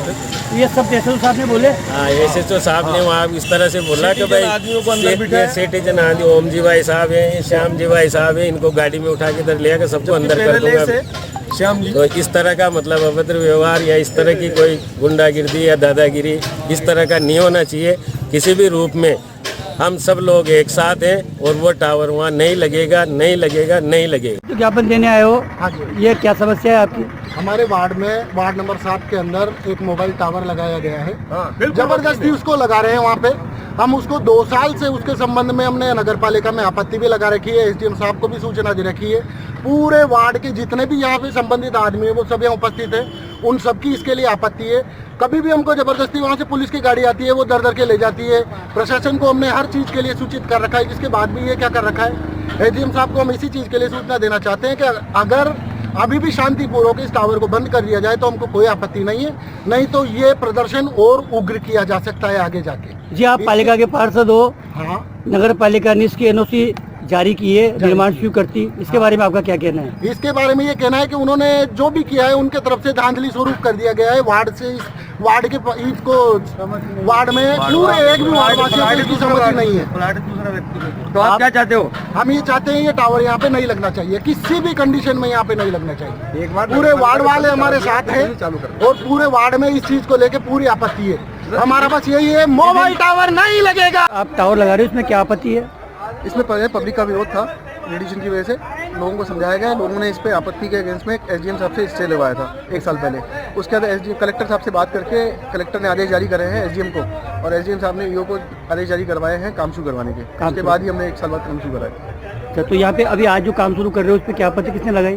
ये सब एसएचओ साहब ने बोले? हाँ, एसएचओ साहब ने वहाँ इस तरह से बोला कि भाई सिटीजन आदमी ओम जी भाई साहब हैं, श्याम जी भाई साहब हैं, इनको गाड़ी में उठा के इधर ले आकर सबको अंदर कर दूंगा। श्याम जी तो इस तरह का मतलब अभद्र व्यवहार या इस तरह की कोई गुंडागिर्दी या दादागिरी इस तरह का नहीं होना चाहिए किसी भी रूप में। हम सब लोग एक साथ हैं और वो टावर वहाँ नहीं लगेगा, नहीं लगेगा, नहीं लगेगा। तो ज्ञापन देने आए हो? हाँ जी। ये क्या समस्या है आपकी? हमारे वार्ड में वार्ड नंबर 7 के अंदर एक मोबाइल टावर लगाया गया है। जबरदस्ती उसको लगा रहे हैं वहाँ पे। हम उसको 2 साल से उसके संबंध में हमने नगर पालिका में आपत्ति भी लगा रखी है, एसडीएम साहब को भी सूचना दे रखी है। पूरे वार्ड के जितने भी यहाँ पे संबंधित आदमी है वो सब यहाँ उपस्थित है, उन सबकी इसके लिए आपत्ति है। कभी भी हमको जबरदस्ती वहाँ से पुलिस की गाड़ी आती है, वो दर दर के ले जाती है। प्रशासन को हमने हर चीज़ के लिए सूचित कर रखा है, जिसके बाद भी ये क्या कर रखा है, एसडीएम साहब को हम इसी चीज़ के लिए सूचना देना चाहते हैं कि अगर अभी भी शांतिपूर्वक इस टावर को बंद कर दिया जाए तो हमको कोई आपत्ति नहीं है, नहीं तो ये प्रदर्शन और उग्र किया जा सकता है आगे जाके। जी, आप पालिका के पार्षद हो। हाँ। नगर पालिका ने इसकी एनओसी जारी की है, निर्माण शुरू करती, इसके बारे में आपका क्या कहना है? इसके बारे में ये कहना है कि उन्होंने जो भी किया है उनके तरफ से धांधली स्वरूप कर दिया गया है। वार्ड से वार्ड के इसको वार्ड में पूरे एक भी वार्ड वासियों को इसकी सहमति नहीं है। तो आप क्या चाहते हो? हम ये चाहते हैं ये टावर यहाँ पे नहीं लगना चाहिए, किसी भी कंडीशन में यहाँ पे नहीं लगना चाहिए। पूरे वार्ड वाले हमारे साथ हैं और पूरे वार्ड में इस चीज को लेके पूरी आपत्ति है। हमारा बस यही है, मोबाइल टावर नहीं लगेगा। आप टावर लगा रहे हो, इसमें क्या आपत्ति है? इसमें पहले पब्लिक का विरोध था, रेडिएशन की वजह से लोगों को समझाया गया। लोगों ने इस पे आपत्ति के अगेंस्ट में एसडीएम साहब से स्टे लगवाया था 1 साल पहले। उसके बाद एसडीएम कलेक्टर साहब से बात करके कलेक्टर ने आदेश जारी करे हैं एसडीएम को, और एसडीएम साहब ने ईओ को आदेश जारी करवाए हैं काम शुरू करवाने के। उसके बाद ही हमने 1 साल बाद काम शुरू कराया। तो यहाँ पे अभी आज जो काम शुरू कर रहे हो उस पर क्या आपत्ति किसने लगाई?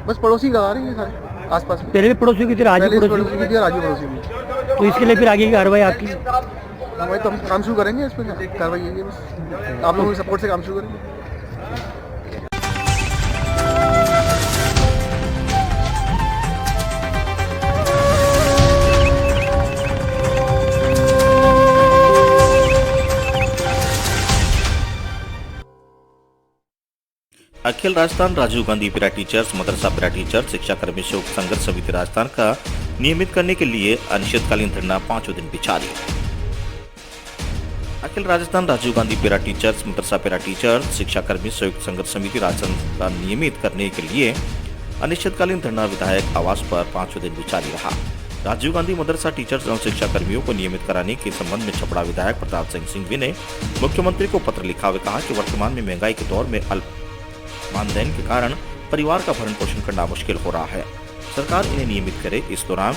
बस पड़ोसी लगा रही है सारे आसपास। पहले भी पड़ोसी की थी, आज भी पड़ोसी की थी और आज भी पड़ोसी की। तो इसके लिए फिर आगे की कार्रवाई आपकी? हमारे तो हम काम शुरू करेंगे, इस पर कार्रवाई यही है, बस आप लोगों के सपोर्ट से काम शुरू करेंगे। अखिल राजस्थान राजीव गांधी पैरा टीचर्स मदरसा पैरा टीचर्स शिक्षा कर्मी संयुक्त संघर्ष समिति राजस्थान का नियमित करने के लिए अनिश्चितकालीन धरना 5वें दिन भी जारी। अखिल राजस्थान राजीव गांधी पैरा टीचर्स मदरसा पैरा टीचर्स शिक्षा कर्मी संयुक्त संघर्ष समिति राजस्थान का नियमित करने के लिए अनिश्चितकालीन धरना विधायक आवास पर 5वें दिन भी जारी रहा। राजीव गांधी मदरसा टीचर्स एवं शिक्षा कर्मियों को नियमित कराने के संबंध में छपड़ा विधायक प्रताप सिंह सिंघवी ने मुख्यमंत्री को पत्र लिखा हुआ कहा कि वर्तमान में महंगाई के दौर में अल्प मानदेय के कारण परिवार का भरण पोषण करना मुश्किल हो रहा है, सरकार इन्हें नियमित करे। इस दौरान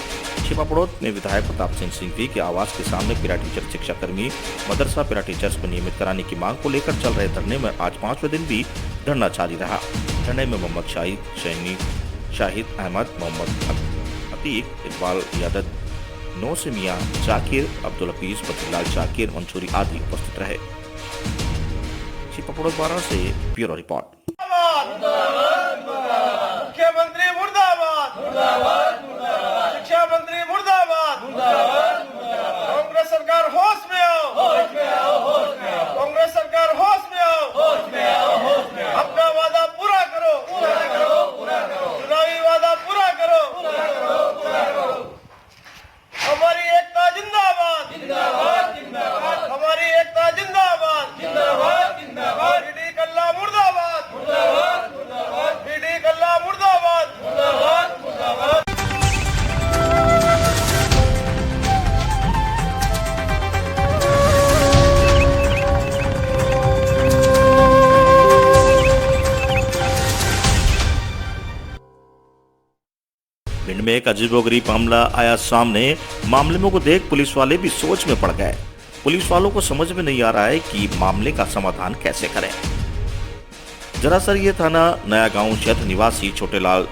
छिपापड़ोद में विधायक प्रताप सिंह सिंघवी के आवास के सामने पैरा टीचर शिक्षा कर्मी मदरसा पैरा टीचर्स को नियमित कराने की मांग को लेकर चल रहे धरने में आज 5वें दिन भी धरना जारी रहा। धरने में मोहम्मद शाहिद अहमद, मोहम्मद अतीक, इकबाल यादव, नौसिमिया जाकिर, अब्दुल हफीज, बद्रीलाल जाकिर, मंसूरी आदि उपस्थित रहे। छिपापड़ोद 12 से ब्यूरो रिपोर्ट। मुख्यमंत्री मुर्दाबाद, शिक्षा मंत्री मुर्दाबाद। होश में आओ, होश में आओ, होश में आओ। कांग्रेस सरकार होश में आओ, होश में आओ, होश में आओ। अपना वादा पूरा करो, पूरा करो, पूरा करो। चुनावी वादा पूरा करो, पूरा करो, पूरा करो। हमारी एकता जिंदाबाद, जिंदाबाद, जिंदाबाद। हमारी एकता जिंदाबाद, जिंदाबाद, जिंदाबाद। बीडी कल्ला मुर्दाबाद, मुर्दाबाद, मुर्दाबाद। बीडी कल्ला मुर्दाबाद, मुर्दाबाद, मुर्दाबाद। भिंड में एक अजीबोगरीब मामला आया सामने। मामले को देख पुलिस वाले भी सोच में पड़ गए। पुलिस वालों को समझ में नहीं आ रहा है कि मामले का समाधान कैसे करें। दरअसल ये थाना नया गांव क्षेत्र निवासी छोटेलाल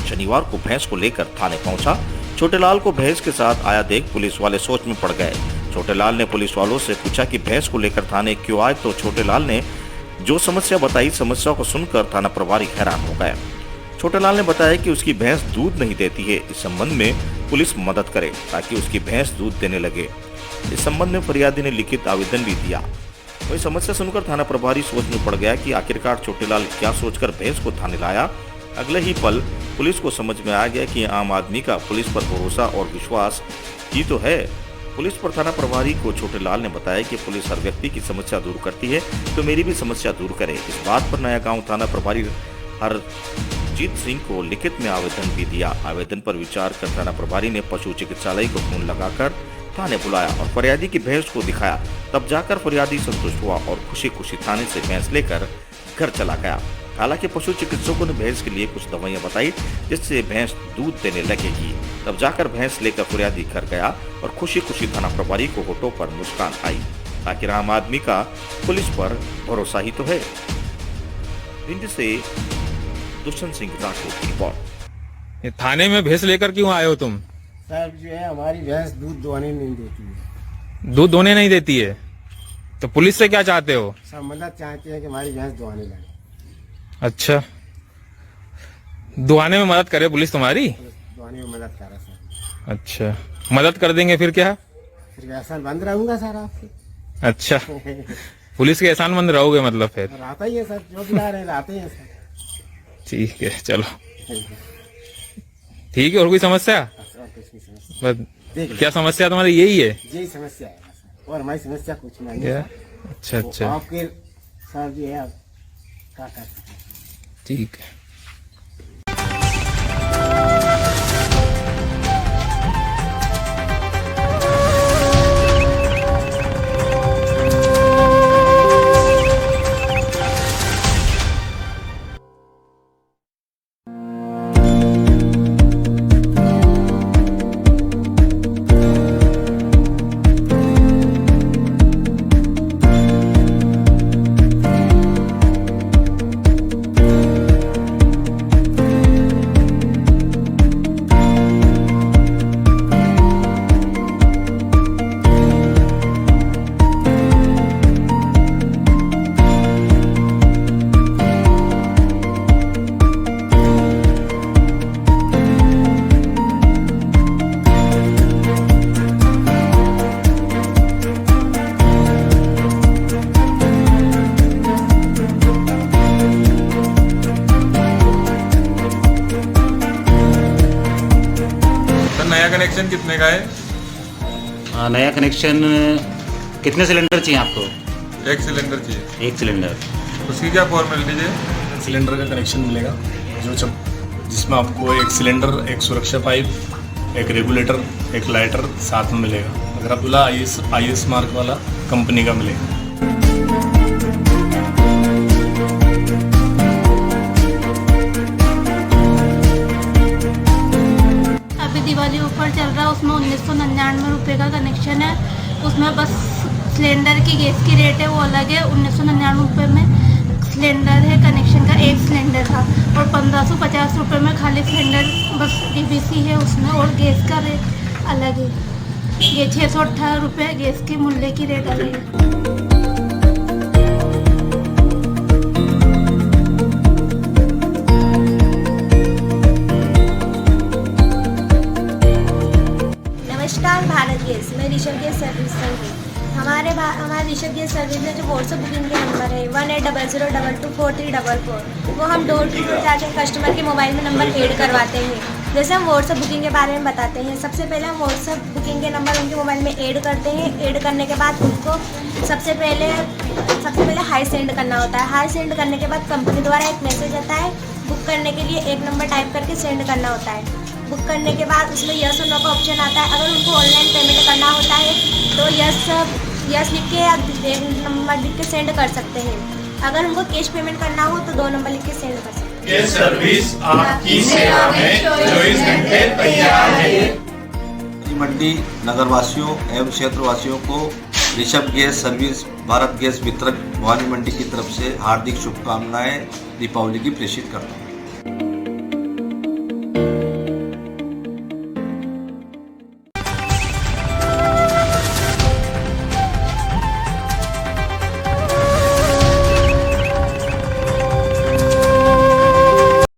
शनिवार को भैंस को लेकर थाने पहुंचा। छोटेलाल को भैंस के साथ आया देख पुलिस वाले सोच में पड़ गए। छोटेलाल ने पुलिस वालों से पूछा कि भैंस को लेकर थाने क्यों आए, तो छोटेलाल ने जो समस्या बताई, समस्या को सुनकर थाना प्रभारी हैरान हो गए। छोटेलाल ने बताया कि उसकी भैंस दूध नहीं देती है। इस संबंध में पुलिस मदद करे ताकि उसकी भैंस दूध देने लगे। इस संबंध में फरियादी ने लिखित आवेदन भी दिया। वही समस्या सुनकर थाना प्रभारी सोच में पड़ गया कि आखिरकार छोटेलाल क्या सोचकर भैंस को थाने लाया। अगले ही पल पुलिस को समझ में आ गया कि आम आदमी का पुलिस पर भरोसा और विश्वास ही तो है। पुलिस पर थाना प्रभारी को छोटेलाल ने बताया कि पुलिस हर व्यक्ति की समस्या दूर करती है, तो मेरी भी समस्या दूर करे। इस बात पर नया गांव थाना प्रभारी हरजीत सिंह को लिखित में आवेदन भी दिया। आवेदन पर विचार कर थाना प्रभारी ने पशु चिकित्सालय को फोन लगाकर थाने बुलाया और फरियादी की भैंस को दिखाया। तब जाकर फरियादी संतुष्ट हुआ और खुशी खुशी थाने से भैंस लेकर घर चला गया। हालांकि पशु चिकित्सकों ने भैंस के लिए कुछ दवाइयां बताई जिससे भैंस दूध देने लगेगी। तब जाकर भैंस लेकर फरियादी घर गया और खुशी खुशी थाना प्रभारी को होठों पर मुस्कान आई। आखिर आम आदमी का पुलिस पर भरोसा ही तो है। भिंड से दुष्यंत सिंह राठौर की रिपोर्ट। थाने में भैंस लेकर क्यों आए हो तुम? सर जो है हमारी भैंस दूध दोने नहीं देती है। दूध दोने नहीं देती है तो पुलिस से क्या चाहते हो? सर मदद चाहते हैं कि हमारी भैंस दुआने लगे। अच्छा, दुआने में मदद करे पुलिस तुम्हारी? दुआने में मदद कर रहा सर। अच्छा, मदद कर देंगे फिर क्या? फिर एहसान बंद रहूंगा सर आपके। अच्छा, पुलिस के एहसान मंद रहोगे मतलब फिर? रहता ही है सर, जो बुला रहे रहते हैं सर। ठीक है, चलो ठीक है। और कोई समस्या? बस क्या समस्या तुम्हारी यही है? यही समस्या है और हमारी समस्या कुछ नहीं है। अच्छा अच्छा, आपके सर जी है क्या कर सकते हैं। ठीक है। नया कनेक्शन कितने का है? नया कनेक्शन कितने सिलेंडर चाहिए आपको? एक सिलेंडर चाहिए। एक सिलेंडर। उसकी क्या फॉर्मेलिटी है? सिलेंडर का कनेक्शन मिलेगा जिसमें आपको एक सिलेंडर, एक सुरक्षा पाइप, एक रेगुलेटर, एक लाइटर साथ में मिलेगा। अगर आप बोला IS मार्क वाला कंपनी का मिलेगा। दिवाली ऑफर चल रहा है, उसमें 1999 रुपये का कनेक्शन है। उसमें बस सिलेंडर की गैस की रेट है वो अलग है। 1999 रुपये में सिलेंडर है, कनेक्शन का एक सिलेंडर था और 1550 रुपये में खाली सिलेंडर बस DBC है उसमें, और गैस का रेट अलग है। ये 618 रुपये गैस के मूल्य की रेट अलग है। नमस्कार भारत गैस, मैं ऋषभ गैस सर्विस हूँ। हमारे ऋषभ गैस सर्विस में जो व्हाट्सएप बुकिंग के नंबर है 1800224344, वो हम डोर टू डोर जाके कस्टमर के मोबाइल में नंबर ऐड करवाते हैं। जैसे हम व्हाट्सएप बुकिंग के बारे में बताते हैं, सबसे पहले हम व्हाट्सएप बुकिंग के नंबर उनके मोबाइल में ऐड करते हैं। ऐड करने के बाद उनको सबसे पहले हाई सेंड करना होता है। हाई सेंड करने के बाद कंपनी द्वारा एक मैसेज आता है, बुक करने के लिए एक नंबर टाइप करके सेंड करना होता है। बुक करने के बाद उसमें यस और नो का ऑप्शन आता है। अगर उनको ऑनलाइन पेमेंट करना होता है तो यस लिख के या एक नंबर लिख के सेंड कर सकते हैं। अगर उनको कैश पेमेंट करना हो तो 2 नंबर लिख के सेंड कर सकते हैं। ये सर्विस आपकी सेवा में 24 घंटे तैयार है। मंडी नगरवासियों एवं क्षेत्रवासियों को Rishabh gas service Bharat gas वितरक भवानी मंडी की तरफ से हार्दिक शुभकामनाएं दीपावली की प्रेषित करता हूँ।